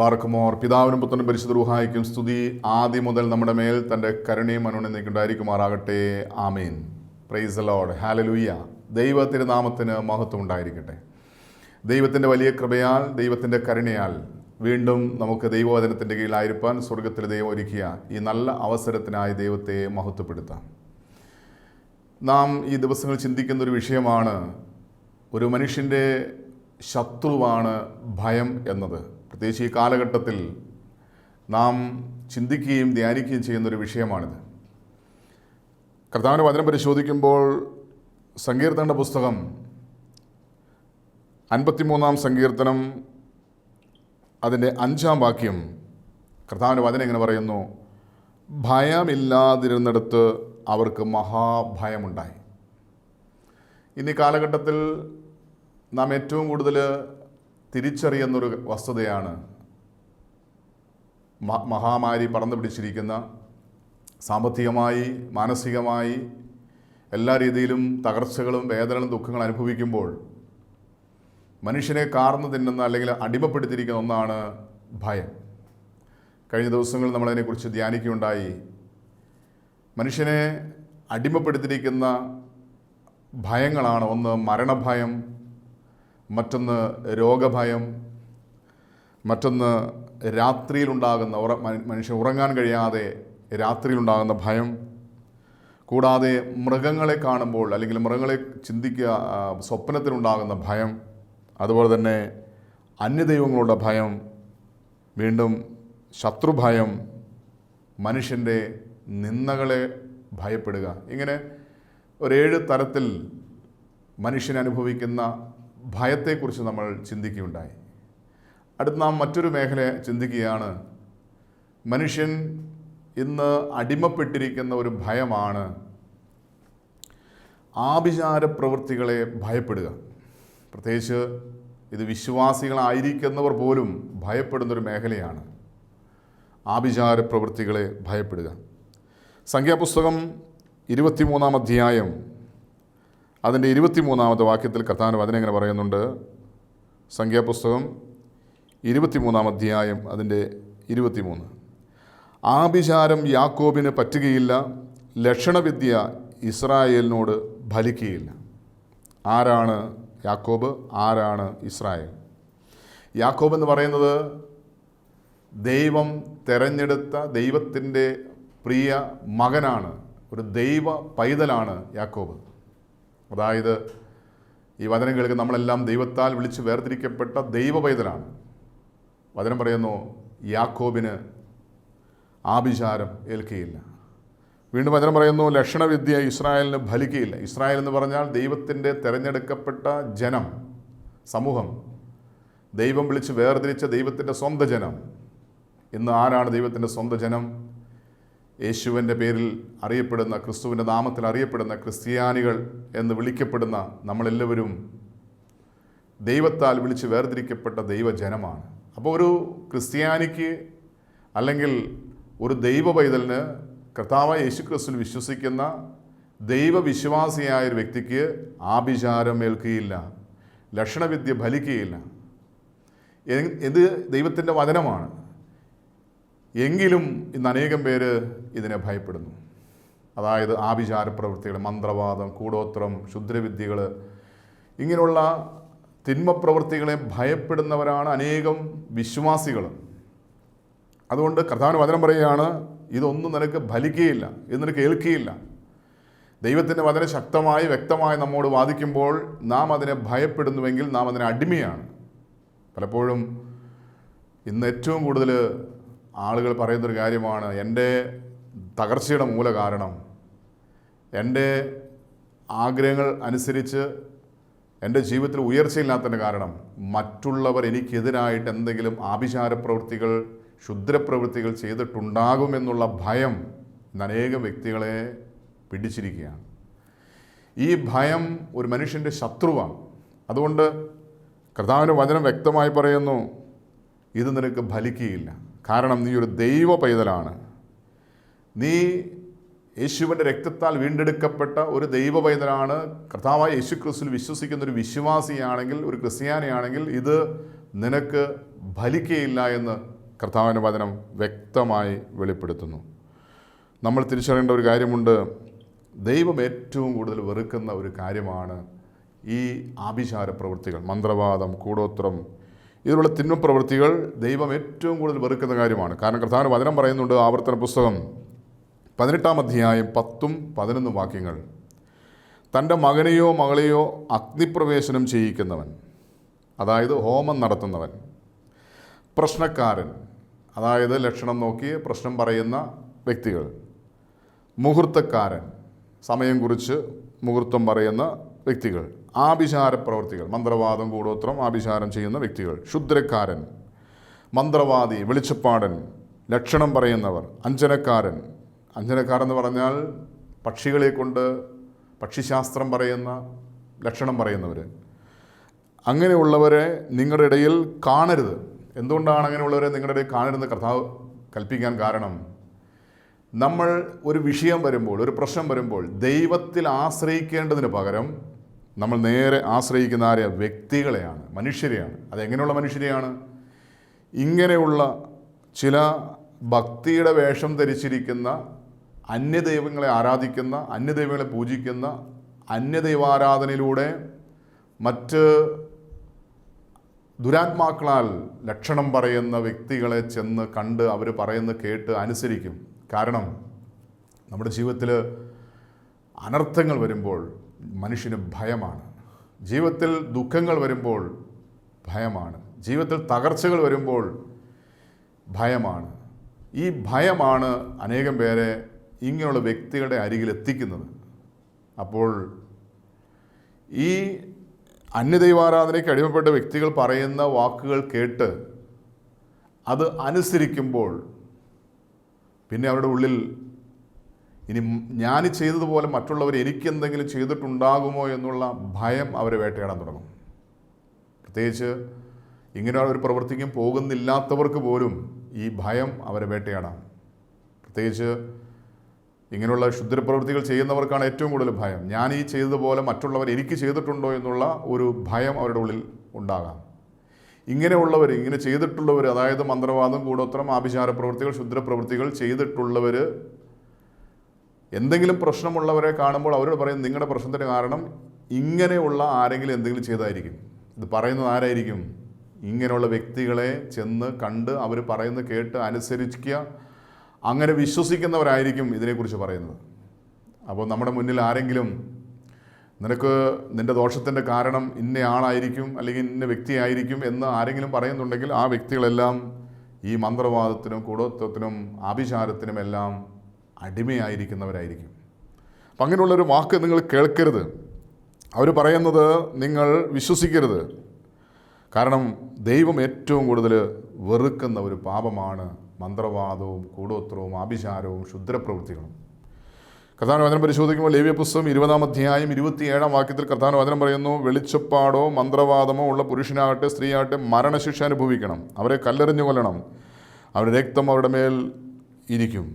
ബാർക്കുമോർ. പിതാവിനും പുത്രനും പരിശുദ്ധ റൂഹായിക്കും സ്തുതി, ആദ്യം മുതൽ നമ്മുടെ മേൽ തൻ്റെ കരുണയും അനുനന്ദിക്കും ഉണ്ടായിരിക്കുമാറാകട്ടെ. Amen. Praise the Lord. Hallelujah. ദൈവ തിരുനാമത്തിന് മഹത്വം ഉണ്ടായിരിക്കട്ടെ. ദൈവത്തിൻ്റെ വലിയ കൃപയാൽ, ദൈവത്തിൻ്റെ കരുണയാൽ വീണ്ടും നമുക്ക് ദൈവവചനത്തിൻ്റെ കീഴിലായിരിക്കാൻ സ്വർഗത്തിൽ ദൈവം ഒരുക്കിയ ഈ നല്ല അവസരത്തിനായി ദൈവത്തെ മഹത്വപ്പെടുത്താം. നാം ഈ ദിവസങ്ങൾ ചിന്തിക്കുന്ന ഒരു വിഷയമാണ്, ഒരു മനുഷ്യൻ്റെ ശത്രുവാണ് ഭയം എന്നത്. പ്രത്യേകിച്ച് ഈ കാലഘട്ടത്തിൽ നാം ചിന്തിക്കുകയും ധ്യാനിക്കുകയും ചെയ്യുന്നൊരു വിഷയമാണിത്. കർത്താവിൻ്റെ വചനം പരിശോധിക്കുമ്പോൾ സങ്കീർത്തനങ്ങളുടെ പുസ്തകം 53-ാം സങ്കീർത്തനം അതിൻ്റെ 5-ാം വാക്യം, കർത്താവിൻ്റെ വചനം ഇങ്ങനെ പറയുന്നു: ഭയമില്ലാതിരുന്നിടത്ത് അവർക്ക് മഹാഭയമുണ്ടായി. ഇന്നീ കാലഘട്ടത്തിൽ നാം ഏറ്റവും കൂടുതൽ തിരിച്ചറിയുന്നൊരു വസ്തുതയാണ് മഹാമാരി പടർന്നു പിടിച്ചിരിക്കുന്ന, സാമ്പത്തികമായി മാനസികമായി എല്ലാ രീതിയിലും തകർച്ചകളും വേദനകളും ദുഃഖങ്ങളും അനുഭവിക്കുമ്പോൾ മനുഷ്യനെ കാർന്നു തിന്നുന്ന അല്ലെങ്കിൽ അടിമപ്പെടുത്തിയിരിക്കുന്ന ഒന്നാണ് ഭയം. കഴിഞ്ഞ ദിവസങ്ങളിൽ നമ്മളതിനെക്കുറിച്ച് ധ്യാനിക്കുകയുണ്ടായി. മനുഷ്യനെ അടിമപ്പെടുത്തിയിരിക്കുന്ന ഭയങ്ങളാണ്: ഒന്ന് മരണഭയം, മറ്റൊന്ന് രോഗഭയം, മറ്റൊന്ന് രാത്രിയിലുണ്ടാകുന്ന മനുഷ്യൻ ഉറങ്ങാൻ കഴിയാതെ രാത്രിയിലുണ്ടാകുന്ന ഭയം, കൂടാതെ മൃഗങ്ങളെ കാണുമ്പോൾ അല്ലെങ്കിൽ മൃഗങ്ങളെ സ്വപ്നത്തിലുണ്ടാകുന്ന ഭയം, അതുപോലെ തന്നെ അന്യദൈവങ്ങളുടെ ഭയം, വീണ്ടും ശത്രുഭയം, മനുഷ്യൻ്റെ നിന്ദകളെ ഭയപ്പെടുക. ഇങ്ങനെ ഒരു 7 തരത്തിൽ മനുഷ്യൻ അനുഭവിക്കുന്ന ഭയത്തെക്കുറിച്ച് നമ്മൾ ചിന്തിക്കുകയുണ്ടായി. അടുത്ത് നാം മറ്റൊരു മേഖല ചിന്തിക്കുകയാണ്. മനുഷ്യൻ ഇന്ന് അടിമപ്പെട്ടിരിക്കുന്ന ഒരു ഭയമാണ് ആഭിചാര പ്രവൃത്തികളെ ഭയപ്പെടുക. പ്രത്യേകിച്ച് ഇത് വിശ്വാസികളായിരിക്കുന്നവർ പോലും ഭയപ്പെടുന്നൊരു മേഖലയാണ് ആഭിചാര പ്രവൃത്തികളെ ഭയപ്പെടുക. സംഖ്യാപുസ്തകം 23-ാം അധ്യായം അതിൻ്റെ 23-ാമത്തെ വാക്യത്തിൽ കർത്താവിൻ്റെ വചനം ഇങ്ങനെ പറയുന്നുണ്ട്. സംഖ്യാപുസ്തകം 23-ാം അധ്യായം അതിൻ്റെ 23: ആഭിചാരം യാക്കോബിന് പറ്റുകയില്ല, ലക്ഷണവിദ്യ ഇസ്രായേലിനോട് ഫലിക്കുകയില്ല. ആരാണ് യാക്കോബ്? ആരാണ് ഇസ്രായേൽ? യാക്കോബ് എന്ന് പറയുന്നത് ദൈവം തെരഞ്ഞെടുത്ത ദൈവത്തിൻ്റെ പ്രിയ മകനാണ്, ഒരു ദൈവ പൈതലാണ് യാക്കോബ്. അതായത് ഈ വചനം കേൾക്കുന്ന നമ്മളെല്ലാം ദൈവത്താൽ വിളിച്ച് വേർതിരിക്കപ്പെട്ട ദൈവ പൈതലാണ്. വചനം പറയുന്നു, യാക്കോബിന് ആഭിചാരം ഏൽക്കുകയില്ല. വീണ്ടും വചനം പറയുന്നു, ലക്ഷണവിദ്യ ഇസ്രായേലിന് ഫലിക്കുകയില്ല. ഇസ്രായേൽ എന്ന് പറഞ്ഞാൽ ദൈവത്തിൻ്റെ തിരഞ്ഞെടുക്കപ്പെട്ട ജനം, സമൂഹം, ദൈവം വിളിച്ച് വേർതിരിച്ച ദൈവത്തിൻ്റെ സ്വന്തം ജനം. ഇന്ന് ആരാണ് ദൈവത്തിൻ്റെ സ്വന്തം ജനം? യേശുവിൻ്റെ പേരിൽ അറിയപ്പെടുന്ന, ക്രിസ്തുവിൻ്റെ നാമത്തിൽ അറിയപ്പെടുന്ന ക്രിസ്ത്യാനികൾ എന്ന് വിളിക്കപ്പെടുന്ന നമ്മളെല്ലാവരും ദൈവത്താൽ വിളിച്ച് വേർതിരിക്കപ്പെട്ട ദൈവജനമാണ്. അപ്പോൾ ഒരു ക്രിസ്ത്യാനിക്ക് അല്ലെങ്കിൽ ഒരു ദൈവ പൈതലിന്, കർത്താവായ യേശു ക്രിസ്തുവിൽ വിശ്വസിക്കുന്ന ദൈവവിശ്വാസിയായ ഒരു വ്യക്തിക്ക് ആഭിചാരം ഏൽക്കുകയില്ല, ലക്ഷണവിദ്യ ഫലിക്കുകയില്ല. ഇത് ദൈവത്തിൻ്റെ വചനമാണ്. എങ്കിലും ഇന്ന് അനേകം പേര് ഇതിനെ ഭയപ്പെടുന്നു. അതായത് ആഭിചാര പ്രവൃത്തികൾ, മന്ത്രവാദം, കൂടോത്രം, ക്ഷുദ്രവിദ്യകൾ, ഇങ്ങനെയുള്ള തിന്മപ്രവൃത്തികളെ ഭയപ്പെടുന്നവരാണ് അനേകം വിശ്വാസികൾ. അതുകൊണ്ട് കർത്താവിന് വചനം പറയുകയാണ്, ഇതൊന്നും നിനക്ക് ഫലിക്കുകയില്ല, ഇത് നിനക്ക് ഏൽക്കുകയില്ല. ദൈവത്തിൻ്റെ വചനം ശക്തമായി വ്യക്തമായി നമ്മോട് വാദിക്കുമ്പോൾ നാം അതിനെ ഭയപ്പെടുന്നുവെങ്കിൽ നാം അതിനെ അടിമയാണ്. പലപ്പോഴും ഇന്ന് ഏറ്റവും കൂടുതൽ ആളുകൾ പറയുന്നൊരു കാര്യമാണ്, എൻ്റെ തകർച്ചയുടെ മൂല കാരണം, എൻ്റെ ആഗ്രഹങ്ങൾ അനുസരിച്ച് എൻ്റെ ജീവിതത്തിൽ ഉയർച്ചയില്ലാത്തതിൻ്റെ കാരണം മറ്റുള്ളവർ എനിക്കെതിരായിട്ട് എന്തെങ്കിലും ആഭിചാര പ്രവൃത്തികൾ, ക്ഷുദ്രപ്രവൃത്തികൾ ചെയ്തിട്ടുണ്ടാകുമെന്നുള്ള ഭയം ഇന്ന് അനേകം വ്യക്തികളെ പിടിച്ചിരിക്കുകയാണ്. ഈ ഭയം ഒരു മനുഷ്യൻ്റെ ശത്രുവാണ്. അതുകൊണ്ട് കർത്താവിൻ്റെ വചനം വ്യക്തമായി പറയുന്നു, ഇത് നിനക്ക് ഫലിക്കുകയില്ല. കാരണം നീ ഒരു ദൈവ പൈതലാണ്. നീ യേശുവിൻ്റെ രക്തത്താൽ വീണ്ടെടുക്കപ്പെട്ട ഒരു ദൈവ പൈതലാണ്. കർത്താവായ യേശു ക്രിസ്തുവിൽ വിശ്വസിക്കുന്ന ഒരു വിശ്വാസിയാണെങ്കിൽ, ഒരു ക്രിസ്ത്യാനിയാണെങ്കിൽ ഇത് നിനക്ക് ഫലിക്കുകയില്ല എന്ന് കർത്താവിൻ്റെ വചനം വ്യക്തമായി വെളിപ്പെടുത്തുന്നു. നമ്മൾ തിരിച്ചറിയേണ്ട ഒരു കാര്യമുണ്ട്. ദൈവം ഏറ്റവും കൂടുതൽ വെറുക്കുന്ന ഒരു കാര്യമാണ് ഈ ആഭിചാര പ്രവൃത്തികൾ, മന്ത്രവാദം, കൂടോത്രം, ഇതിലുള്ള തിന്മപ്രവൃത്തികൾ ദൈവം ഏറ്റവും കൂടുതൽ വെറുക്കുന്ന കാര്യമാണ്. കാരണം കർത്താവിൻ്റെ വചനം പറയുന്നുണ്ട്, ആവർത്തന പുസ്തകം 18-ാം അധ്യായം 10-11 വാക്യങ്ങൾ, തൻ്റെ മകനെയോ മകളെയോ അഗ്നിപ്രവേശനം ചെയ്യിക്കുന്നവൻ, അതായത് ഹോമം നടത്തുന്നവൻ, പ്രശ്നക്കാരൻ, അതായത് ലക്ഷണം നോക്കി പ്രശ്നം പറയുന്ന വ്യക്തികൾ, മുഹൂർത്തക്കാരൻ, സമയം കുറിച്ച് മുഹൂർത്തം പറയുന്ന വ്യക്തികൾ, ആഭിചാര പ്രവൃത്തികൾ, മന്ത്രവാദം, കൂടോത്രം, ആഭിചാരം ചെയ്യുന്ന വ്യക്തികൾ, ക്ഷുദ്രക്കാരൻ, മന്ത്രവാദി, വെളിച്ചപ്പാടൻ, ലക്ഷണം പറയുന്നവർ, അഞ്ജനക്കാരൻ എന്ന് പറഞ്ഞാൽ പക്ഷികളെ കൊണ്ട് പക്ഷിശാസ്ത്രം പറയുന്ന, ലക്ഷണം പറയുന്നവർ, അങ്ങനെയുള്ളവരെ നിങ്ങളുടെ ഇടയിൽ കാണരുത്. എന്തുകൊണ്ടാണ് അങ്ങനെയുള്ളവരെ നിങ്ങളുടെ ഇടയിൽ കാണരുതെന്ന് കർത്താവ് കൽപ്പിക്കാൻ കാരണം, നമ്മൾ ഒരു വിഷയം വരുമ്പോൾ, ഒരു പ്രശ്നം വരുമ്പോൾ ദൈവത്തിൽ ആശ്രയിക്കേണ്ടതിന് പകരം നമ്മൾ നേരെ ആശ്രയിക്കുന്ന ആരെയാ? വ്യക്തികളെയാണ്, മനുഷ്യരെയാണ്. അതെങ്ങനെയുള്ള മനുഷ്യരെയാണ്? ഇങ്ങനെയുള്ള ചില ഭക്തിയുടെ വേഷം ധരിച്ചിരിക്കുന്ന, അന്യദൈവങ്ങളെ ആരാധിക്കുന്ന, അന്യദൈവങ്ങളെ പൂജിക്കുന്ന, അന്യദൈവാരാധനയിലൂടെ മറ്റ് ദുരാത്മാക്കളാൽ ലക്ഷണം പറയുന്ന വ്യക്തികളെ ചെന്ന് കണ്ട് അവർ പറയുന്നത് കേട്ട് അനുസരിക്കും. കാരണം നമ്മുടെ ജീവിതത്തിൽ അനർത്ഥങ്ങൾ വരുമ്പോൾ മനുഷ്യന് ഭയമാണ്, ജീവിതത്തിൽ ദുഃഖങ്ങൾ വരുമ്പോൾ ഭയമാണ്, ജീവിതത്തിൽ തകർച്ചകൾ വരുമ്പോൾ ഭയമാണ്. ഈ ഭയമാണ് അനേകം പേരെ ഇങ്ങനെയുള്ള വ്യക്തികളുടെ അരികിൽ എത്തിക്കുന്നത്. അപ്പോൾ ഈ അന്യദൈവാരാധനയ്ക്ക് അടിമപ്പെട്ട വ്യക്തികൾ പറയുന്ന വാക്കുകൾ കേട്ട് അത് അനുസരിക്കുമ്പോൾ പിന്നെ അവരുടെ ഉള്ളിൽ ഇനി ഞാൻ ചെയ്തതുപോലെ മറ്റുള്ളവർ എനിക്കെന്തെങ്കിലും ചെയ്തിട്ടുണ്ടാകുമോ എന്നുള്ള ഭയം അവരെ വേട്ടയാടാൻ തുടങ്ങും. പ്രത്യേകിച്ച് ഇങ്ങനെ അവർ പ്രവർത്തിക്കും പോകുന്നില്ലാത്തവർക്ക് പോലും ഈ ഭയം അവരെ വേട്ടയാടാം. പ്രത്യേകിച്ച് ഇങ്ങനെയുള്ള ക്ഷുദ്രപ്രവൃത്തികൾ ചെയ്യുന്നവർക്കാണ് ഏറ്റവും കൂടുതൽ ഭയം. ഞാൻ ഈ ചെയ്തതുപോലെ മറ്റുള്ളവർ എനിക്ക് ചെയ്തിട്ടുണ്ടോ എന്നുള്ള ഒരു ഭയം അവരുടെ ഉള്ളിൽ ഉണ്ടാകാം. ഇങ്ങനെയുള്ളവർ, ഇങ്ങനെ ചെയ്തിട്ടുള്ളവർ, അതായത് മന്ത്രവാദം, കൂടോത്രം, ആഭിചാര പ്രവൃത്തികൾ, ക്ഷുദ്രപ്രവൃത്തികൾ ചെയ്തിട്ടുള്ളവർ എന്തെങ്കിലും പ്രശ്നമുള്ളവരെ കാണുമ്പോൾ അവരോട് പറയും, നിങ്ങളുടെ പ്രശ്നത്തിന് കാരണം ഇങ്ങനെയുള്ള ആരെങ്കിലും എന്തെങ്കിലും ചെയ്തായിരിക്കും. ഇത് പറയുന്നത് ആരായിരിക്കും? ഇങ്ങനെയുള്ള വ്യക്തികളെ ചെന്ന് കണ്ട് അവർ പറയുന്നത് കേട്ട് അനുസരിക്കുക, അങ്ങനെ വിശ്വസിക്കുന്നവരായിരിക്കും ഇതിനെക്കുറിച്ച് പറയുന്നത്. അപ്പോൾ നമ്മുടെ മുന്നിൽ ആരെങ്കിലും നിനക്ക് നിൻ്റെ ദോഷത്തിൻ്റെ കാരണം ഇന്ന ആളായിരിക്കും അല്ലെങ്കിൽ ഇന്ന വ്യക്തിയായിരിക്കും എന്ന് ആരെങ്കിലും പറയുന്നുണ്ടെങ്കിൽ ആ വ്യക്തികളെല്ലാം ഈ മന്ത്രവാദത്തിനും കൂടോത്വത്തിനും ആഭിചാരത്തിനും എല്ലാം അടിമയായിരിക്കുന്നവരായിരിക്കും. അപ്പം അങ്ങനെയുള്ളൊരു വാക്ക് നിങ്ങൾ കേൾക്കരുത്, അവർ പറയുന്നത് നിങ്ങൾ വിശ്വസിക്കരുത്. കാരണം ദൈവം ഏറ്റവും കൂടുതൽ വെറുക്കുന്ന ഒരു പാപമാണ് മന്ത്രവാദവും കൂടോത്രവും ആഭിചാരവും ക്ഷുദ്രപ്രവൃത്തികളും. കർത്താവിൻ്റെ വചനം പരിശോധിക്കുമ്പോൾ ലേവ്യ പുസ്തകം 20-ാം അധ്യായം 27-ാം വാക്യത്തിൽ കർത്താവിൻ്റെ വചനം പറയുന്നു, വെളിച്ചപ്പാടോ മന്ത്രവാദമോ ഉള്ള പുരുഷനാകട്ടെ സ്ത്രീയാകട്ടെ മരണശിക്ഷ അനുഭവിക്കണം, അവരെ കല്ലെറിഞ്ഞു കൊല്ലണം, അവരുടെ രക്തം അവരുടെ മേൽ ഇരിക്കും.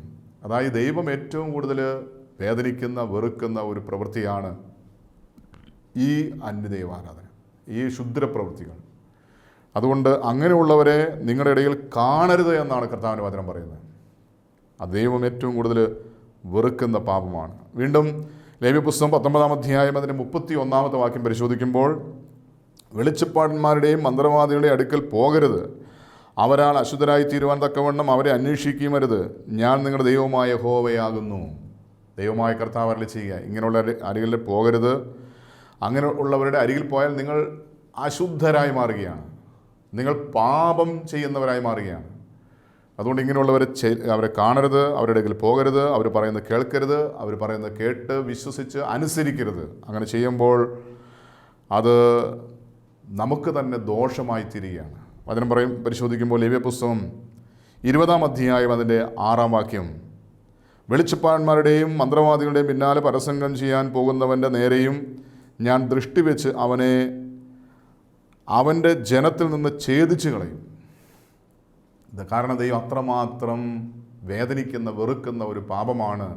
അതായത് ദൈവം ഏറ്റവും കൂടുതൽ വേദനിക്കുന്ന, വെറുക്കുന്ന ഒരു പ്രവൃത്തിയാണ് ഈ അന്യദൈവാരാധന, ഈ ക്ഷുദ്രപ്രവൃത്തികൾ. അതുകൊണ്ട് അങ്ങനെയുള്ളവരെ നിങ്ങളുടെ ഇടയിൽ കാണരുത് എന്നാണ് കർത്താവിൻ്റെ വചനം പറയുന്നത്. അത് ദൈവം ഏറ്റവും കൂടുതൽ വെറുക്കുന്ന പാപമാണ്. വീണ്ടും ലേവ്യ പുസ്തകം 19-ാം അധ്യായം അതിൻ്റെ 31-ാമത്തെ വാക്യം പരിശോധിക്കുമ്പോൾ, വെളിച്ചപ്പാടന്മാരുടെയും മന്ത്രവാദികളുടെയും അടുക്കൽ പോകരുത്, അവരാൽ അശുദ്ധരായി തീരുവാൻ തക്കവണ്ണം അവരെ അന്വേഷിക്കുമരുത്, ഞാൻ നിങ്ങളുടെ ദൈവമായ യഹോവയാകുന്നു. ദൈവമായ കർത്താവ് അരുളി ചെയ്യുക, ഇങ്ങനെയുള്ള അരികിൽ പോകരുത്. അങ്ങനെ ഉള്ളവരുടെ അരികിൽ പോയാൽ നിങ്ങൾ അശുദ്ധരായി മാറുകയാണ്, നിങ്ങൾ പാപം ചെയ്യുന്നവരായി മാറുകയാണ്. അതുകൊണ്ട് അവരെ കാണരുത്, അവരുടെ ഇടയിൽ പോകരുത്, അവർ പറയുന്നത് കേൾക്കരുത്, അവർ പറയുന്നത് കേട്ട് വിശ്വസിച്ച് അനുസരിക്കരുത്. അങ്ങനെ ചെയ്യുമ്പോൾ അത് നമുക്ക് തന്നെ ദോഷമായി തീരുകയാണ്. വചനം പരിശോധിക്കുമ്പോൾ ലേവ്യ പുസ്തകം 20-ാം അധ്യായം അതിൻ്റെ 6-ാം വാക്യം, വെളിച്ചപ്പാടന്മാരുടെയും മന്ത്രവാദികളുടെയും പിന്നാലെ പരസംഗം ചെയ്യാൻ പോകുന്നവൻ്റെ നേരെയും ഞാൻ ദൃഷ്ടി വെച്ച് അവനെ അവൻ്റെ ജനത്തിൽ നിന്ന് ഛേദിച്ച് കളയും. ഇത് കാരണം ദൈവം അത്രമാത്രം വേദനിക്കുന്ന, വെറുക്കുന്ന ഒരു പാപമാണ്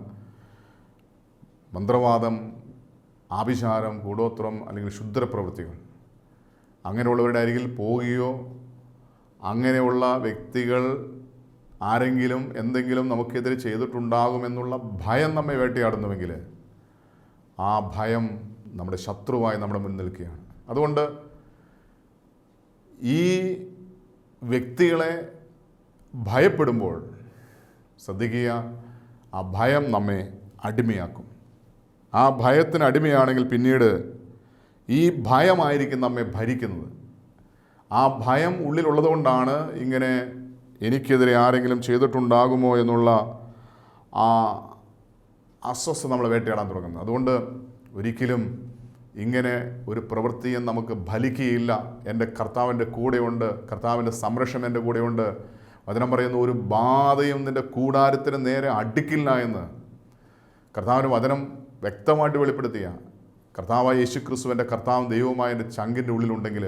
മന്ത്രവാദം, ആഭിചാരം, കൂടോത്രം അല്ലെങ്കിൽ ക്ഷുദ്രപ്രവൃത്തികൾ. അങ്ങനെയുള്ളവരുടെ അരികിൽ പോവുകയോ അങ്ങനെയുള്ള വ്യക്തികൾ ആരെങ്കിലും എന്തെങ്കിലും നമുക്കെതിരെ ചെയ്തിട്ടുണ്ടാകുമെന്നുള്ള ഭയം നമ്മെ വേട്ടയാടുന്നുവെങ്കിൽ ആ ഭയം നമ്മുടെ ശത്രുവായി നമ്മുടെ മുന്നിൽ നിൽക്കുകയാണ്. അതുകൊണ്ട് ഈ വ്യക്തികളെ ഭയപ്പെടുമ്പോൾ ശ്രദ്ധിക്കുക, ആ ഭയം നമ്മെ അടിമയാക്കും. ആ ഭയത്തിന് അടിമയാണെങ്കിൽ പിന്നീട് ഈ ഭയമായിരിക്കും നമ്മെ ഭരിക്കുന്നത്. ആ ഭയം ഉള്ളിലുള്ളതുകൊണ്ടാണ് ഇങ്ങനെ എനിക്കെതിരെ ആരെങ്കിലും ചെയ്തിട്ടുണ്ടാകുമോ എന്നുള്ള ആ അസ്വസ്ഥത നമ്മളെ വേട്ടയാടാൻ തുടങ്ങുന്നത്. അതുകൊണ്ട് ഒരിക്കലും ഇങ്ങനെ ഒരു പ്രവൃത്തിയും നമുക്ക് ഫലിക്കുകയില്ല. എൻ്റെ കർത്താവിൻ്റെ കൂടെയുണ്ട്, കർത്താവിൻ്റെ സംരക്ഷണം എൻ്റെ കൂടെയുണ്ട്. വചനം പറയുന്നു, ഒരു ബാധയും നിൻ്റെ കൂടാരത്തിന് നേരെ അടുക്കില്ല എന്ന് കർത്താവിൻ്റെ വചനം വ്യക്തമായിട്ട് വെളിപ്പെടുത്തിയ കർത്താവായ യേശു ക്രിസ്തു എൻ്റെ കർത്താവും ദൈവവുമായ എൻ്റെ ചങ്കിൻ്റെ ഉള്ളിലുണ്ടെങ്കിൽ,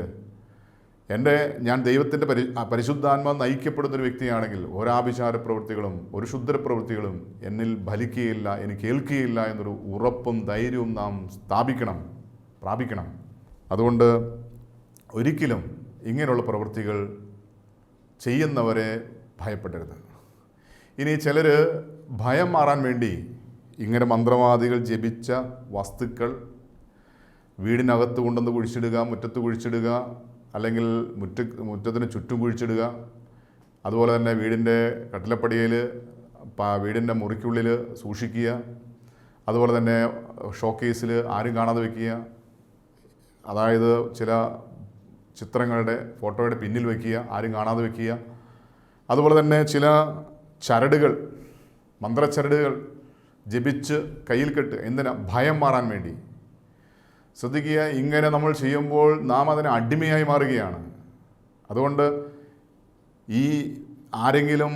ഞാൻ ദൈവത്തിൻ്റെ പരിശുദ്ധാത്മാവ് നയിക്കപ്പെടുന്നൊരു വ്യക്തിയാണെങ്കിൽ ഒരാഭിചാര പ്രവൃത്തികളും ഒരു ക്ഷുദ്ര പ്രവൃത്തികളും എന്നിൽ ഫലിക്കുകയില്ല, എനിക്ക് ഏൽക്കുകയില്ല എന്നൊരു ഉറപ്പും ധൈര്യവും നാം പ്രാപിക്കണം. അതുകൊണ്ട് ഒരിക്കലും ഇങ്ങനെയുള്ള പ്രവൃത്തികൾ ചെയ്യുന്നവരെ ഭയപ്പെടരുത്. ഇനി ചിലർ ഭയം മാറാൻ വേണ്ടി ഇങ്ങനെ മന്ത്രവാദികൾ ജപിച്ച വസ്തുക്കൾ വീടിനകത്ത് കൊണ്ടുവന്ന് കുഴിച്ചിടുക, മുറ്റത്ത് കുഴിച്ചിടുക, അല്ലെങ്കിൽ മുറ്റത്തിന് ചുറ്റും കുഴിച്ചിടുക. അതുപോലെ തന്നെ വീടിൻ്റെ കട്ടിലപ്പടിയിൽ വീടിൻ്റെ മുറിക്കുള്ളിൽ സൂക്ഷിക്കുക. അതുപോലെ തന്നെ ഷോക്കേസിൽ ആരും കാണാതെ വയ്ക്കുക. അതായത് ചില ചിത്രങ്ങളുടെ ഫോട്ടോയുടെ പിന്നിൽ വയ്ക്കുക, ആരും കാണാതെ വയ്ക്കുക. അതുപോലെ തന്നെ ചില ചരടുകൾ, മന്ത്രച്ചരടുകൾ ജപിച്ച് കയ്യിൽ കെട്ട്. എന്തിനാ? ഭയം മാറാൻ വേണ്ടി. ശ്രദ്ധിക്കുക, ഇങ്ങനെ നമ്മൾ ചെയ്യുമ്പോൾ നാം അതിന് അടിമയായി മാറുകയാണ്. അതുകൊണ്ട് ഈ ആരെങ്കിലും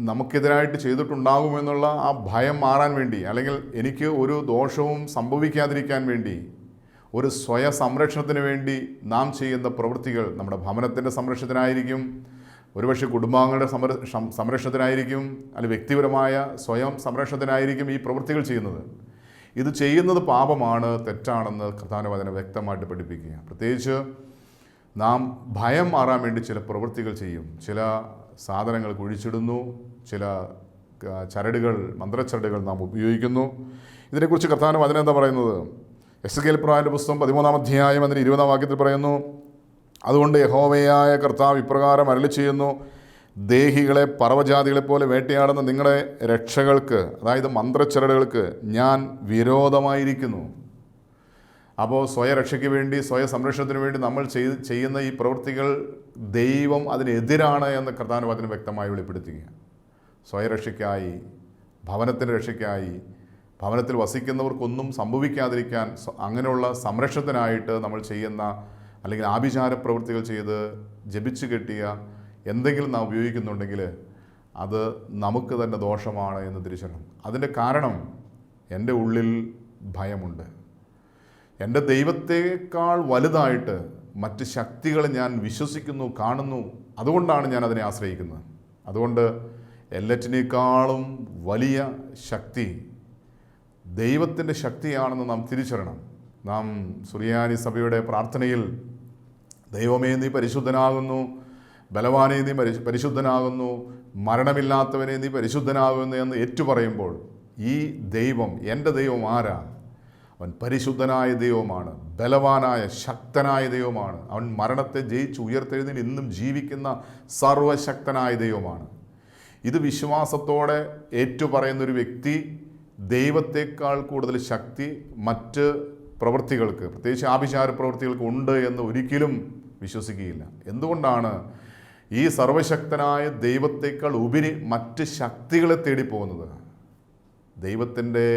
നമുക്കെതിരായിട്ട് ചെയ്തിട്ടുണ്ടാകുമെന്നുള്ള ആ ഭയം മാറാൻ വേണ്ടി, അല്ലെങ്കിൽ എനിക്ക് ഒരു ദോഷവും സംഭവിക്കാതിരിക്കാൻ വേണ്ടി, ഒരു സ്വയ സംരക്ഷണത്തിന് വേണ്ടി നാം ചെയ്യുന്ന പ്രവൃത്തികൾ നമ്മുടെ ഭവനത്തിൻ്റെ സംരക്ഷണത്തിനായിരിക്കും, ഒരുപക്ഷെ കുടുംബാംഗങ്ങളുടെ സംരക്ഷണത്തിനായിരിക്കും, അല്ലെങ്കിൽ വ്യക്തിപരമായ സ്വയം സംരക്ഷണത്തിനായിരിക്കും ഈ പ്രവൃത്തികൾ ചെയ്യുന്നത്. ഇത് ചെയ്യുന്നത് പാപമാണ്, തെറ്റാണെന്ന് കർത്താവിൻ്റെ വചനം വ്യക്തമായിട്ട് പഠിപ്പിക്കുക. പ്രത്യേകിച്ച് നാം ഭയം മാറാൻ വേണ്ടി ചില പ്രവൃത്തികൾ ചെയ്യും. ചില സാധനങ്ങൾ കുഴിച്ചിടുന്നു, ചില ചരടുകൾ, മന്ത്രച്ചരടുകൾ നാം ഉപയോഗിക്കുന്നു. ഇതിനെക്കുറിച്ച് കർത്താവിൻ്റെ വചനം എന്താ പറയുന്നത്? എസെക്കിയേൽ പ്രവാചകന്റെ പുസ്തകം 13-ാം അധ്യായം അതിൻ്റെ 20-ാം വാക്യത്തിൽ പറയുന്നു, അതുകൊണ്ട് യഹോവയായ കർത്താവ് ഇപ്രകാരം അരുളി ചെയ്യുന്നു, ദേഹികളെ പർവ്വജാതികളെപ്പോലെ വേട്ടയാടുന്ന നിങ്ങളുടെ രക്ഷകൾക്ക്, അതായത് മന്ത്രച്ചരടുകൾക്ക് ഞാൻ വിരോധമായിരിക്കുന്നു. അപ്പോൾ സ്വയരക്ഷയ്ക്ക് വേണ്ടി, സ്വയ സംരക്ഷണത്തിന് വേണ്ടി നമ്മൾ ചെയ്യുന്ന ഈ പ്രവൃത്തികൾ ദൈവം അതിനെതിരാണ് എന്ന് കർത്താവിൻ്റെ വചനം വ്യക്തമായി വെളിപ്പെടുത്തുക. സ്വയരക്ഷയ്ക്കായി, ഭവനത്തിൻ്റെ രക്ഷയ്ക്കായി, ഭവനത്തിൽ വസിക്കുന്നവർക്കൊന്നും സംഭവിക്കാതിരിക്കാൻ അങ്ങനെയുള്ള സംരക്ഷണത്തിനായിട്ട് നമ്മൾ ചെയ്യുന്ന, അല്ലെങ്കിൽ ആഭിചാര പ്രവൃത്തികൾ ചെയ്ത് ജപിച്ച് കെട്ടിയ എന്തെങ്കിലും നാം ഉപയോഗിക്കുന്നുണ്ടെങ്കിൽ അത് നമുക്ക് തന്നെ ദോഷമാണ് എന്ന് തിരിച്ചറിയണം. അതിൻ്റെ കാരണം എൻ്റെ ഉള്ളിൽ ഭയമുണ്ട്. എൻ്റെ ദൈവത്തേക്കാൾ വലുതായിട്ട് മറ്റ് ശക്തികളെ ഞാൻ വിശ്വസിക്കുന്നു, കാണുന്നു. അതുകൊണ്ടാണ് ഞാൻ അതിനെ ആശ്രയിക്കുന്നത്. അതുകൊണ്ട് എല്ലാറ്റിനേക്കാളും വലിയ ശക്തി ദൈവത്തിൻ്റെ ശക്തിയാണെന്ന് നാം തിരിച്ചറിയണം. നാം സുറിയാനി സഭയുടെ പ്രാർത്ഥനയിൽ ദൈവമേ നീ പരിശുദ്ധനാകുന്നു, ബലവാനെ നീ പരിശുദ്ധനാകുന്നു, മരണമില്ലാത്തവനെ നീ പരിശുദ്ധനാകുന്നു എന്ന് ഏറ്റുപറയുമ്പോൾ ഈ ദൈവം, എൻ്റെ ദൈവം ആരാ? അവൻ പരിശുദ്ധനായ ദൈവമാണ്, ബലവാനായ ശക്തനായ ദൈവമാണ്. അവൻ മരണത്തെ ജയിച്ച് ഉയർത്തെഴുന്നേറ്റ് ഇന്നും ജീവിക്കുന്ന സർവശക്തനായ ദൈവമാണ്. ഇത് വിശ്വാസത്തോടെ ഏറ്റുപറയുന്നൊരു വ്യക്തി ദൈവത്തെക്കാൾ കൂടുതൽ ശക്തി മറ്റ് പ്രവൃത്തികൾക്ക്, പ്രത്യേകിച്ച് ആഭിചാര പ്രവൃത്തികൾക്ക് ഉണ്ട് എന്ന് ഒരിക്കലും വിശ്വസിക്കുകയില്ല. എന്തുകൊണ്ടാണ്? ഈ സർവശക്തനായ ദൈവത്തെക്കാൾ ഉപരി മറ്റ് ശക്തികളെ തേടിപ്പോകുന്നത്. ദൈവത്തിൻ്റെ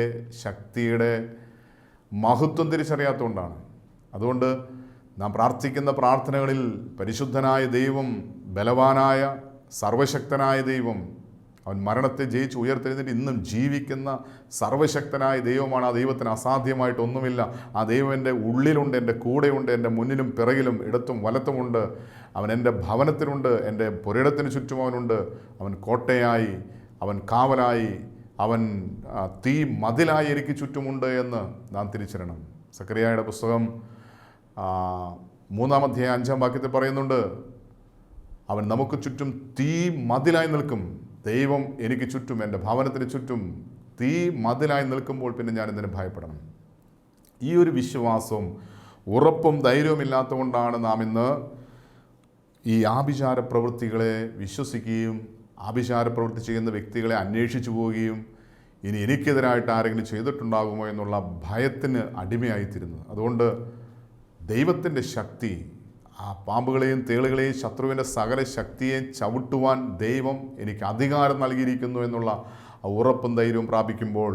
ശക്തിയുടെ മഹത്വം തിരിച്ചറിയാത്തതുകൊണ്ടാണ്. അതുകൊണ്ട് നാം പ്രാർത്ഥിക്കുന്ന പ്രാർത്ഥനകളിൽ പരിശുദ്ധനായ ദൈവം, ബലവാനായ സർവശക്തനായ ദൈവം, അവൻ മരണത്തെ ജയിച്ച് ഉയർത്തെഴുന്നേറ്റ് ഇന്നും ജീവിക്കുന്ന സർവശക്തനായ ദൈവമാണ്. ആ ദൈവത്തിന് അസാധ്യമായിട്ടൊന്നുമില്ല. ആ ദൈവം എൻ്റെ ഉള്ളിലുണ്ട്, എൻ്റെ കൂടെയുണ്ട്, എൻ്റെ മുന്നിലും പിറകിലും ഇടത്തും വലത്തുമുണ്ട്. അവൻ എൻ്റെ ഭവനത്തിലുണ്ട്, എൻ്റെ പുരയിടത്തിന് ചുറ്റും അവനുണ്ട്. അവൻ കോട്ടയായി, അവൻ കാവലായി, അവൻ തീ മതിലായി എനിക്ക് ചുറ്റുമുണ്ട് എന്ന് നാം തിരിച്ചറിയണം. സക്കറിയായുടെ പുസ്തകം 3-ാം അധ്യായം 5-ാം വാക്യത്തിൽ പറയുന്നുണ്ട്, അവൻ നമുക്ക് ചുറ്റും തീ മതിലായി നിൽക്കും. ദൈവം എനിക്ക് ചുറ്റും, എൻ്റെ ഭവനത്തിന് ചുറ്റും തീ മതിലായി നിൽക്കുമ്പോൾ പിന്നെ ഞാൻ എന്തിനു ഭയപ്പെടണം? ഈ ഒരു വിശ്വാസവും ഉറപ്പും ധൈര്യവും ഇല്ലാത്തതുകൊണ്ടാണ് നാം ഇന്ന് ഈ ആഭിചാര പ്രവൃത്തികളെ വിശ്വസിക്കുകയും ആഭിചാര പ്രവൃത്തി ചെയ്യുന്ന വ്യക്തികളെ അന്വേഷിച്ചു പോവുകയും ഇനി എനിക്കെതിരായിട്ട് ആരെങ്കിലും ചെയ്തിട്ടുണ്ടാകുമോ എന്നുള്ള ഭയത്തിന് അടിമയായിത്തീരുന്നത്. അതുകൊണ്ട് ദൈവത്തിൻ്റെ ശക്തി, ആ പാമ്പുകളെയും തേളുകളെയും ശത്രുവിൻ്റെ സകല ശക്തിയെയും ചവിട്ടുവാൻ ദൈവം എനിക്ക് അധികാരം നൽകിയിരിക്കുന്നു എന്നുള്ള ആ ഉറപ്പും ധൈര്യവും പ്രാപിക്കുമ്പോൾ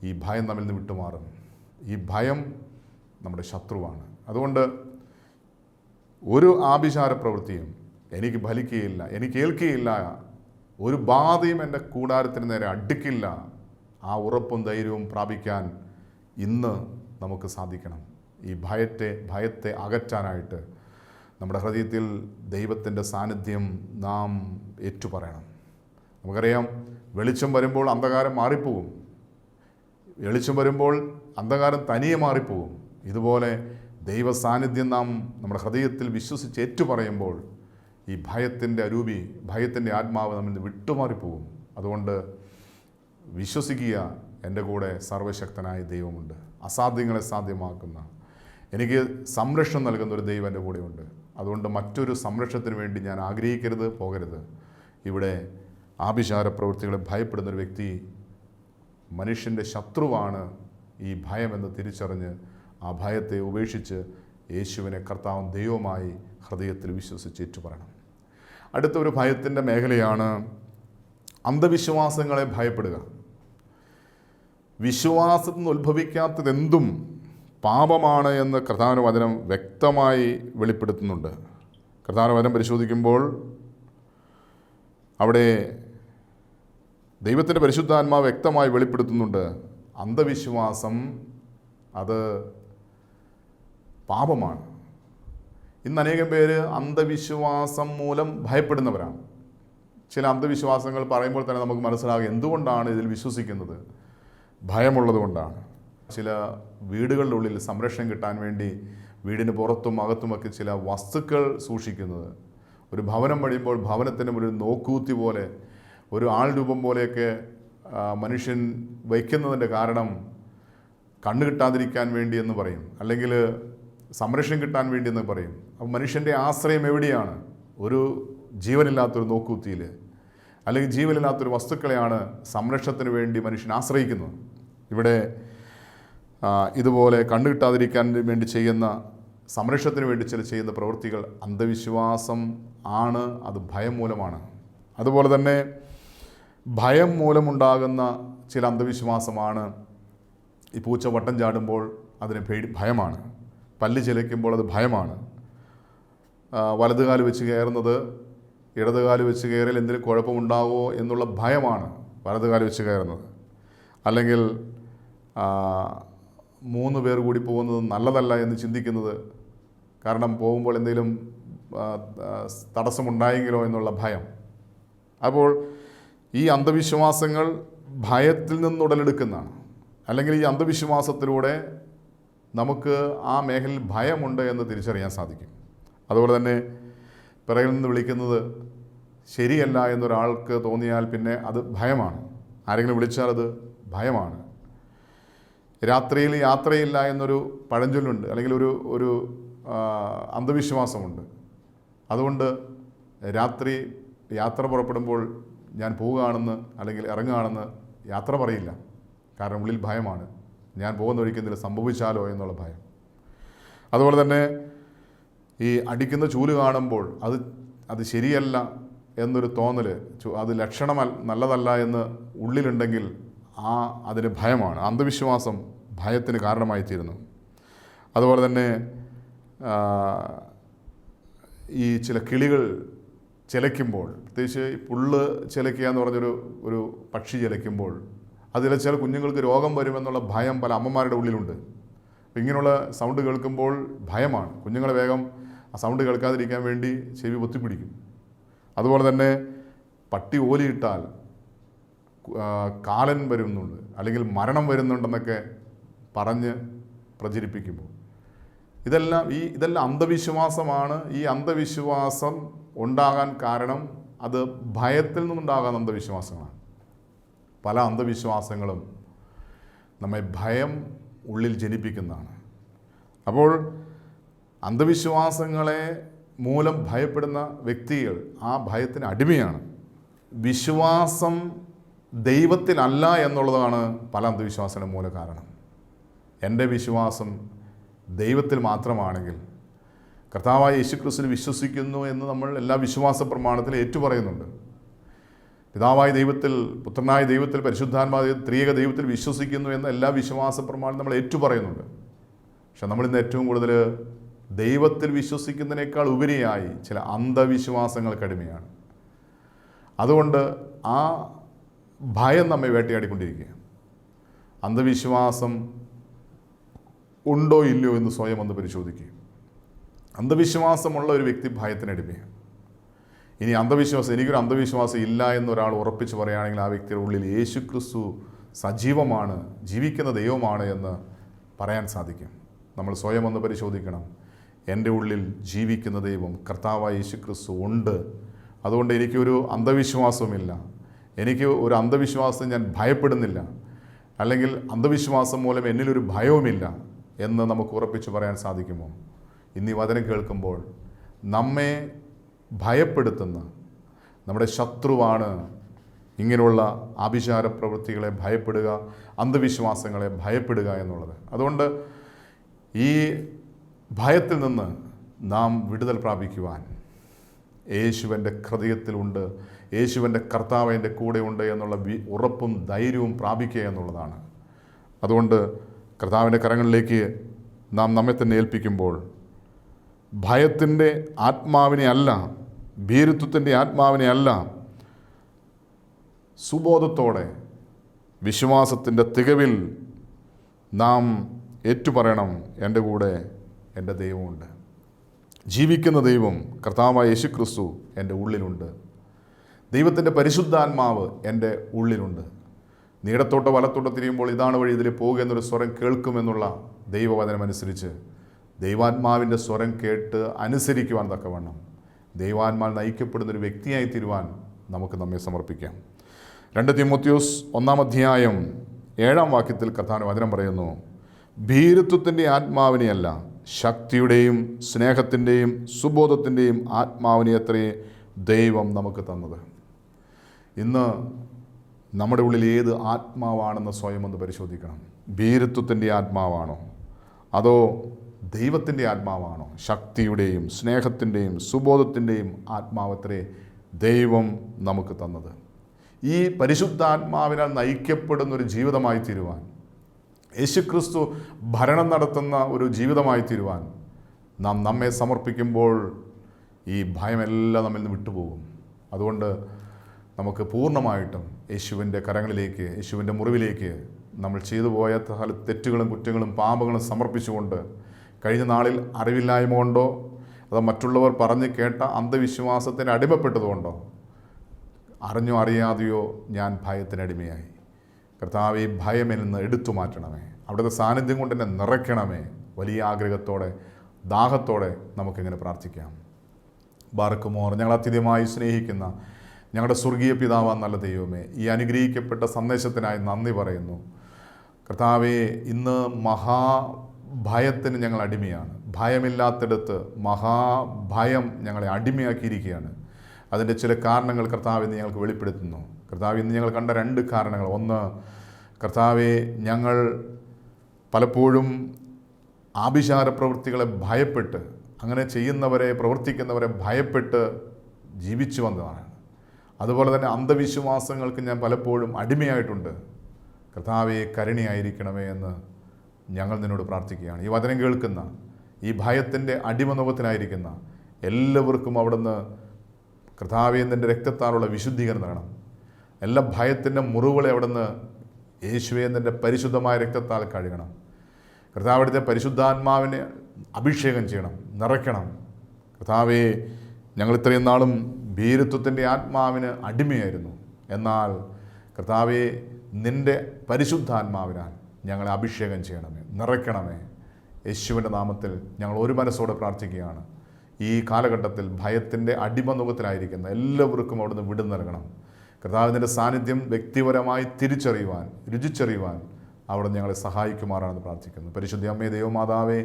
ഈ ഭയം നമ്മിൽ നിന്ന് വിട്ടുമാറും. ഈ ഭയം നമ്മുടെ ശത്രുവാണ്. അതുകൊണ്ട് ഒരു ആഭിചാര പ്രവൃത്തിയും എനിക്ക് ഫലിക്കുകയില്ല, എനിക്ക് ഏൽക്കുകയില്ല, ഒരു ബാധയും എൻ്റെ കൂടാരത്തിന് നേരെ അടുക്കില്ല. ആ ഉറപ്പും ധൈര്യവും പ്രാപിക്കാൻ ഇന്ന് നമുക്ക് സാധിക്കണം. ഈ ഭയത്തെ അകറ്റാനായിട്ട് നമ്മുടെ ഹൃദയത്തിൽ ദൈവത്തിൻ്റെ സാന്നിധ്യം നാം ഏറ്റുപറയണം. നമുക്കറിയാം, വെളിച്ചം വരുമ്പോൾ അന്ധകാരം മാറിപ്പോകും, വെളിച്ചം വരുമ്പോൾ അന്ധകാരം തനിയെ മാറിപ്പോകും. ഇതുപോലെ ദൈവ സാന്നിധ്യം നാം നമ്മുടെ ഹൃദയത്തിൽ വിശ്വസിച്ച് ഏറ്റുപറയുമ്പോൾ ഈ ഭയത്തിൻ്റെ അരൂപി, ഭയത്തിൻ്റെ ആത്മാവ് നമ്മിൽ നിന്ന് വിട്ടുമാറിപ്പോകും. അതുകൊണ്ട് വിശ്വസിക്കുക, എൻ്റെ കൂടെ സർവശക്തനായ ദൈവമുണ്ട്. അസാധ്യങ്ങളെ സാധ്യമാക്കുന്ന, എനിക്ക് സംരക്ഷണം നൽകുന്ന ഒരു ദൈവം എൻ്റെ കൂടെയുണ്ട്. അതുകൊണ്ട് മറ്റൊരു സംരക്ഷണത്തിന് വേണ്ടി ഞാൻ ആഗ്രഹിക്കരുത്, പോകരുത്. ഇവിടെ ആഭിചാര പ്രവൃത്തികളെ ഭയപ്പെടുന്നൊരു വ്യക്തി മനുഷ്യൻ്റെ ശത്രുവാണ്. ഈ ഭയമെന്ന് തിരിച്ചറിഞ്ഞ് ആ ഭയത്തെ ഉപേക്ഷിച്ച് യേശുവിനെ കർത്താവും ദൈവമായി ഹൃദയത്തിൽ വിശ്വസിച്ച് ഏറ്റുപറയണം. അടുത്ത ഒരു ഭയത്തിൻ്റെ മേഖലയാണ് അന്ധവിശ്വാസങ്ങളെ ഭയപ്പെടുക. വിശ്വാസത്തിൽ നിന്ന് ഉത്ഭവിക്കാത്തതെന്തും പാപമാണ് എന്ന് കർത്താവിൻ്റെ വചനം വ്യക്തമായി വെളിപ്പെടുത്തുന്നുണ്ട്. കർത്താവിൻ്റെ വചനം പരിശോധിക്കുമ്പോൾ അവിടെ ദൈവത്തിൻ്റെ പരിശുദ്ധാത്മാവ് വ്യക്തമായി വെളിപ്പെടുത്തുന്നുണ്ട്, അന്ധവിശ്വാസം അത് പാപമാണ്. ഇന്ന് അനേകം പേര് അന്ധവിശ്വാസം മൂലം ഭയപ്പെടുന്നവരാണ്. ചില അന്ധവിശ്വാസങ്ങൾ പറയുമ്പോൾ തന്നെ നമുക്ക് മനസ്സിലാകും എന്തുകൊണ്ടാണ് ഇതിൽ വിശ്വസിക്കുന്നത്. ഭയമുള്ളത് കൊണ്ടാണ്. ചില വീടുകളുടെ ഉള്ളിൽ സംരക്ഷണം കിട്ടാൻ വേണ്ടി വീടിന് പുറത്തും അകത്തുമൊക്കെ ചില വസ്തുക്കൾ സൂക്ഷിക്കുന്നത്. ഒരു ഭവനം പണിയുമ്പോൾ ഭവനത്തിന് ഒരു നോക്കൂത്തി പോലെ, ഒരു ആൾ രൂപം പോലെയൊക്കെ മനുഷ്യൻ വയ്ക്കുന്നതിൻ്റെ കാരണം കണ്ണ് കിട്ടാതിരിക്കാൻ വേണ്ടി എന്ന് പറയും, അല്ലെങ്കിൽ സംരക്ഷണം കിട്ടാൻ വേണ്ടി എന്ന് പറയും. അപ്പോൾ മനുഷ്യൻ്റെ ആശ്രയം എവിടെയാണ്? ഒരു ജീവനില്ലാത്തൊരു നോക്കൂത്തിയിൽ, അല്ലെങ്കിൽ ജീവനില്ലാത്തൊരു വസ്തുക്കളെയാണ് സംരക്ഷണത്തിന് വേണ്ടി മനുഷ്യൻ ആശ്രയിക്കുന്നത്. ഇവിടെ ഇതുപോലെ കണ്ണു കിട്ടാതിരിക്കാൻ വേണ്ടി ചെയ്യുന്ന, സംരക്ഷണത്തിന് വേണ്ടി ചെയ്യുന്ന പ്രവൃത്തികൾ അന്ധവിശ്വാസം ആണ്. അത് ഭയം മൂലമാണ്. അതുപോലെ തന്നെ ഭയം മൂലമുണ്ടാകുന്ന ചില അന്ധവിശ്വാസമാണ് ഈ പൂച്ച വട്ടം ചാടുമ്പോൾ അതിന് ഭയമാണ്. പല്ല് ചിലയ്ക്കുമ്പോൾ അത് ഭയമാണ്. വലതുകാല് വെച്ച് കയറുന്നത് ഇടതുകാല് വെച്ച് കയറിയാൽ എന്തെങ്കിലും കുഴപ്പമുണ്ടാകുമോ എന്നുള്ള ഭയമാണ് വലതുകാല് വെച്ച് കയറുന്നത്. അല്ലെങ്കിൽ 3 പേർ കൂടി പോകുന്നത് നല്ലതല്ല എന്ന് ചിന്തിക്കുന്നത്, കാരണം പോകുമ്പോൾ എന്തെങ്കിലും തടസ്സമുണ്ടായെങ്കിലോ എന്നുള്ള ഭയം. അപ്പോൾ ഈ അന്ധവിശ്വാസങ്ങൾ ഭയത്തിൽ നിന്നുടലെടുക്കുന്നതാണ്. അല്ലെങ്കിൽ ഈ അന്ധവിശ്വാസത്തിലൂടെ നമുക്ക് ആ മേഖലയിൽ ഭയമുണ്ട് എന്ന് തിരിച്ചറിയാൻ സാധിക്കും. അതുപോലെ തന്നെ പിറകിൽ നിന്ന് വിളിക്കുന്നത് ശരിയല്ല എന്നൊരാൾക്ക് തോന്നിയാൽ പിന്നെ അത് ഭയമാണ്. ആരെങ്കിലും വിളിച്ചാൽ അത് ഭയമാണ്. രാത്രിയിൽ യാത്രയില്ല എന്നൊരു പഴഞ്ചൊല്ലുണ്ട്, അല്ലെങ്കിൽ ഒരു അന്ധവിശ്വാസമുണ്ട്. അതുകൊണ്ട് രാത്രി യാത്ര പുറപ്പെടുമ്പോൾ ഞാൻ പോവുകയാണെന്ന് അല്ലെങ്കിൽ ഇറങ്ങുകയാണെന്ന് യാത്ര പറയില്ല. കാരണം ഉള്ളിൽ ഭയമാണ്, ഞാൻ പോകുന്ന വഴിക്ക് എന്തെങ്കിലും സംഭവിച്ചാലോ എന്നുള്ള ഭയം. അതുപോലെ തന്നെ ഈ അടിക്കുന്ന ചൂല് കാണുമ്പോൾ അത് ശരിയല്ല എന്നൊരു തോന്നൽ, അത് ലക്ഷണം നല്ലതല്ല എന്ന് ഉള്ളിലുണ്ടെങ്കിൽ അതിന് ഭയമാണ്. അന്ധവിശ്വാസം ഭയത്തിന് കാരണമായിത്തീരുന്നു. അതുപോലെ തന്നെ ഈ ചില കിളികൾ ചിലയ്ക്കുമ്പോൾ, പ്രത്യേകിച്ച് ഈ പുല്ല് ചിലയ്ക്കുക എന്ന് പറഞ്ഞൊരു പക്ഷി ചിലയ്ക്കുമ്പോൾ ചില കുഞ്ഞുങ്ങൾക്ക് രോഗം വരുമെന്നുള്ള ഭയം പല അമ്മമാരുടെ ഉള്ളിലുണ്ട്. ഇങ്ങനെയുള്ള സൗണ്ട് കേൾക്കുമ്പോൾ ഭയമാണ്. കുഞ്ഞുങ്ങളെ വേഗം ആ സൗണ്ട് കേൾക്കാതിരിക്കാൻ വേണ്ടി ചെവി പൊത്തിപ്പിടിക്കും. അതുപോലെ തന്നെ പട്ടി ഓലിയിട്ടാൽ കാലൻ വരുന്നുണ്ട് അല്ലെങ്കിൽ മരണം വരുന്നുണ്ടെന്നൊക്കെ പറഞ്ഞ് പ്രചരിപ്പിക്കുമ്പോൾ ഇതെല്ലാം അന്ധവിശ്വാസമാണ്. ഈ അന്ധവിശ്വാസം ഉണ്ടാകാൻ കാരണം അത് ഭയത്തിൽ നിന്നുണ്ടാകാൻ അന്ധവിശ്വാസങ്ങളാണ്. പല അന്ധവിശ്വാസങ്ങളും നമ്മെ ഭയം ഉള്ളിൽ ജനിപ്പിക്കുന്നതാണ്. അപ്പോൾ അന്ധവിശ്വാസങ്ങളെ മൂലം ഭയപ്പെടുന്ന വ്യക്തികൾ ആ ഭയത്തിന് അടിമയാണ്. വിശ്വാസം ദൈവത്തിലല്ല എന്നുള്ളതാണ് പല അന്ധവിശ്വാസങ്ങളുടെ മൂല കാരണം. എൻ്റെ വിശ്വാസം ദൈവത്തിൽ മാത്രമാണെങ്കിൽ, കർത്താവായ യേശുക്രിസ്തുവിൽ വിശ്വസിക്കുന്നു എന്ന് നമ്മൾ എല്ലാ വിശ്വാസ പ്രമാണത്തിലും ഏറ്റുപറയുന്നുണ്ട്. പിതാവായ ദൈവത്തിൽ, പുത്രനായ ദൈവത്തിൽ, പരിശുദ്ധാത്മാവ് ത്രിയേക ദൈവത്തിൽ വിശ്വസിക്കുന്നു എന്ന എല്ലാ വിശ്വാസ പ്രമാണം നമ്മൾ ഏറ്റുപറയുന്നുണ്ട്. പക്ഷെ നമ്മളിന്ന് ഏറ്റവും കൂടുതൽ ദൈവത്തിൽ വിശ്വസിക്കുന്നതിനേക്കാൾ ഉപരിയായി ചില അന്ധവിശ്വാസങ്ങൾക്ക് അടിമയാണ്. അതുകൊണ്ട് ആ ഭയം നമ്മെ വേട്ടയാടിക്കൊണ്ടിരിക്കുക. അന്ധവിശ്വാസം ഉണ്ടോ ഇല്ലയോ എന്ന് സ്വയം ഒന്ന് പരിശോധിക്കുക. അന്ധവിശ്വാസമുള്ള ഒരു വ്യക്തി ഭയത്തിനടിമയാണ്. ഇനി അന്ധവിശ്വാസം, എനിക്കൊരു അന്ധവിശ്വാസം ഇല്ല എന്നൊരാൾ ഉറപ്പിച്ച് പറയുകയാണെങ്കിൽ ആ വ്യക്തിയുടെ ഉള്ളിൽ യേശുക്രിസ്തു സജീവമാണ്, ജീവിക്കുന്ന ദൈവമാണ് എന്ന് പറയാൻ സാധിക്കും. നമ്മൾ സ്വയം ഒന്ന് പരിശോധിക്കണം. എൻ്റെ ഉള്ളിൽ ജീവിക്കുന്ന ദൈവം കർത്താവായ യേശുക്രിസ്തു ഉണ്ട്. അതുകൊണ്ട് എനിക്കൊരു അന്ധവിശ്വാസവുമില്ല, എനിക്ക് ഒരു അന്ധവിശ്വാസം ഞാൻ ഭയപ്പെടുന്നില്ല, അല്ലെങ്കിൽ അന്ധവിശ്വാസം മൂലം എന്നിലൊരു ഭയവുമില്ല എന്ന് നമുക്ക് ഉറപ്പിച്ച് പറയാൻ സാധിക്കുമോ? ഇന്ന് ഈ വചനം കേൾക്കുമ്പോൾ നമ്മെ ഭയപ്പെടുത്തുന്ന നമ്മുടെ ശത്രുവാണ് ഇങ്ങനെയുള്ള ആഭിചാര പ്രവൃത്തികളെ ഭയപ്പെടുക, അന്ധവിശ്വാസങ്ങളെ ഭയപ്പെടുക എന്നുള്ളത്. അതുകൊണ്ട് ഈ ഭയത്തിൽ നിന്ന് നാം വിടുതൽ പ്രാപിക്കുവാൻ യേശുവിൻ്റെ ഹൃദയത്തിലുണ്ട്, യേശുവിൻ്റെ കർത്താവ് എൻ്റെ കൂടെയുണ്ട് എന്നുള്ള ഉറപ്പും ധൈര്യവും പ്രാപിക്കുക എന്നുള്ളതാണ്. അതുകൊണ്ട് കർത്താവിൻ്റെ കരങ്ങളിലേക്ക് നാം നമ്മെ തന്നെ ഏൽപ്പിക്കുമ്പോൾ ഭയത്തിൻ്റെ ആത്മാവിനെ അല്ല, ഭീരുത്വത്തിൻ്റെ ആത്മാവിനെ അല്ല, സുബോധത്തോടെ വിശ്വാസത്തിൻ്റെ തികവിൽ നാം ഏറ്റുപറയണം, എൻ്റെ കൂടെ എൻ്റെ ദൈവമുണ്ട്, ജീവിക്കുന്ന ദൈവം കർത്താവായ യേശുക്രിസ്തു എൻ്റെ ഉള്ളിലുണ്ട്, ദൈവത്തിൻ്റെ പരിശുദ്ധാത്മാവ് എൻ്റെ ഉള്ളിലുണ്ട്. നീടത്തോട്ടോ വലത്തോട്ടോ തിരിയുമ്പോൾ ഇതാണ് വഴി, ഇതിൽ പോകുക എന്നൊരു സ്വരം കേൾക്കുമെന്നുള്ള ദൈവവചനം അനുസരിച്ച് ദൈവാത്മാവിൻ്റെ സ്വരം കേട്ട് അനുസരിക്കുവാൻ തക്കവണ്ണം ദൈവാത്മാൽ നയിക്കപ്പെടുന്നൊരു വ്യക്തിയായി തീരുവാൻ നമുക്ക് നമ്മെ സമർപ്പിക്കാം. 2 തിമോത്തിയോസ് 1:7 കർത്താവിൻ്റെ വചനം പറയുന്നു, ഭീരുത്വത്തിൻ്റെ ആത്മാവിനെയല്ല, ശക്തിയുടെയും സ്നേഹത്തിൻ്റെയും സുബോധത്തിൻ്റെയും ആത്മാവിനെ അത്രേ ദൈവം നമുക്ക് തന്നത്. ഇന്ന് നമ്മുടെ ഉള്ളിൽ ഏത് ആത്മാവാണെന്ന് സ്വയം ഒന്ന് പരിശോധിക്കണം. ഭീരുത്വത്തിൻ്റെ ആത്മാവാണോ അതോ ദൈവത്തിൻ്റെ ആത്മാവാണോ? ശക്തിയുടെയും സ്നേഹത്തിൻ്റെയും സുബോധത്തിൻ്റെയും ആത്മാവത്രേ ദൈവം നമുക്ക് തന്നത്. ഈ പരിശുദ്ധാത്മാവിനാൽ നയിക്കപ്പെടുന്നൊരു ജീവിതമായി തീരുവാൻ, യേശുക്രിസ്തു ഭരണം നടത്തുന്ന ഒരു ജീവിതമായി തീരുവാൻ നാം നമ്മെ സമർപ്പിക്കുമ്പോൾ ഈ ഭയമെല്ലാം നമ്മിൽ നിന്ന് വിട്ടുപോകും. അതുകൊണ്ട് നമുക്ക് പൂർണ്ണമായിട്ടും യേശുവിൻ്റെ കരങ്ങളിലേക്ക്, യേശുവിൻ്റെ മുറിവിലേക്ക് നമ്മൾ ചെയ്തു പോയ തെറ്റുകളും കുറ്റങ്ങളും പാപങ്ങളും സമർപ്പിച്ചുകൊണ്ട്, കഴിഞ്ഞ നാളിൽ അറിവില്ലായ്മ കൊണ്ടോ അതോ മറ്റുള്ളവർ പറഞ്ഞ് കേട്ട അന്ധവിശ്വാസത്തിന് അടിമപ്പെട്ടതുകൊണ്ടോ, അറിഞ്ഞോ അറിയാതെയോ ഞാൻ ഭയത്തിനടിമയായി, കർത്താവേ ഈ ഭയം എന്നിൽ നിന്ന് എടുത്തു മാറ്റണമേ, അവിടുത്തെ സാന്നിധ്യം കൊണ്ട് എന്നെ നിറയ്ക്കണമേ. വലിയ ആഗ്രഹത്തോടെ ദാഹത്തോടെ നമുക്കിങ്ങനെ പ്രാർത്ഥിക്കാം. ബാർക്കുമോർ, ഞങ്ങൾ അത്യധികമായി സ്നേഹിക്കുന്ന ഞങ്ങളുടെ സ്വർഗീയ പിതാവാൻ നല്ല ദൈവമേ, ഈ അനുഗ്രഹിക്കപ്പെട്ട സന്ദേശത്തിനായി നന്ദി പറയുന്നു. കർത്താവേ, ഇന്ന് മഹാഭയത്തിന് ഞങ്ങൾ അടിമയാണ്. ഭയമില്ലാത്തിടത്ത് മഹാഭയം ഞങ്ങളെ അടിമയാക്കിയിരിക്കുകയാണ്. അതിൻ്റെ ചില കാരണങ്ങൾ കർത്താവ് ഇന്ന് ഞങ്ങൾക്ക് വെളിപ്പെടുത്തുന്നു. കർത്താവ്, ഇന്ന് ഞങ്ങൾ കണ്ട 2 കാരണങ്ങൾ. ഒന്ന്, കർത്താവെ, ഞങ്ങൾ പലപ്പോഴും ആഭിചാര പ്രവൃത്തികളെ ഭയപ്പെട്ട്, അങ്ങനെ ചെയ്യുന്നവരെ, പ്രവർത്തിക്കുന്നവരെ ഭയപ്പെട്ട് ജീവിച്ചു വന്നതാണ്. അതുപോലെ തന്നെ അന്ധവിശ്വാസങ്ങൾക്ക് ഞാൻ പലപ്പോഴും അടിമയായിട്ടുണ്ട്. കർത്താവെ, കരുണയായിരിക്കണമേ എന്ന് ഞങ്ങൾ നിന്നോട് പ്രാർത്ഥിക്കുകയാണ്. ഈ വചനം കേൾക്കുന്ന, ഈ ഭയത്തിൻ്റെ അടിമനോകത്തിനായിരിക്കുന്ന എല്ലാവർക്കും അവിടുന്ന് കർത്താവെ നിൻ്റെ രക്തത്താലുള്ള വിശുദ്ധീകരണം നൽകണം. എല്ലാ ഭയത്തിൻ്റെ മുറിവുകളെ അവിടുന്ന് യേശുവെ നിൻ്റെ പരിശുദ്ധമായ രക്തത്താൽ കഴുകണം. കർത്താവ്, അവിടുത്തെ പരിശുദ്ധാത്മാവിനെ അഭിഷേകം ചെയ്യണം, നിറയ്ക്കണം. കർത്താവെ, ഞങ്ങൾ ഇത്രയും നാളും ഭീരുത്വത്തിൻ്റെ ആത്മാവിന് അടിമയായിരുന്നു. എന്നാൽ കർത്താവെ, നിൻ്റെ പരിശുദ്ധാത്മാവിനാൽ ഞങ്ങളെ അഭിഷേകം ചെയ്യണമേ, നിറയ്ക്കണമേ. യേശുവിൻ്റെ നാമത്തിൽ ഞങ്ങൾ ഒരു മനസ്സോടെ പ്രാർത്ഥിക്കുകയാണ്. ഈ കാലഘട്ടത്തിൽ ഭയത്തിൻ്റെ അടിമനുഖത്തിലായിരിക്കുന്ന എല്ലാവർക്കും അവിടുന്ന് വിടുതൽ നൽകണം. കർത്താവിൻ്റെ സാന്നിധ്യം വ്യക്തിപരമായി തിരിച്ചറിയുവാൻ, രുചിച്ചറിയുവാൻ അവിടെ ഞങ്ങളെ സഹായിക്കുമാറാണെന്ന് പ്രാർത്ഥിക്കുന്നു. പരിശുദ്ധ അമ്മേ, ദൈവമാതാവേ,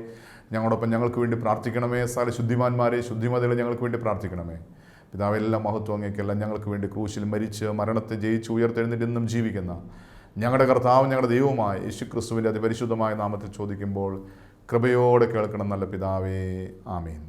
ഞങ്ങളോടൊപ്പം ഞങ്ങൾക്ക് വേണ്ടി പ്രാർത്ഥിക്കണമേ. സകല ശുദ്ധിമാന്മാരെ, ശുദ്ധിമതികളെ ഞങ്ങൾക്ക് വേണ്ടി പ്രാർത്ഥിക്കണമേ. പിതാവ്, എല്ലാ മഹത്വം അങ്ങേക്കെല്ലാം. ഞങ്ങൾക്ക് വേണ്ടി ക്രൂശിൽ മരിച്ച് മരണത്തെ ജയിച്ച് ഉയർത്തെഴുന്നേറ്റ് ഇന്നും ജീവിക്കുന്ന ഞങ്ങളുടെ കർത്താവ്, ഞങ്ങളുടെ ദൈവമായ യേശുക്രിസ്തുവിൻ്റെ അതിപരിശുദ്ധമായ നാമത്തിൽ ചോദിക്കുമ്പോൾ കൃപയോടെ കേൾക്കണം നല്ല പിതാവേ. ആമേൻ.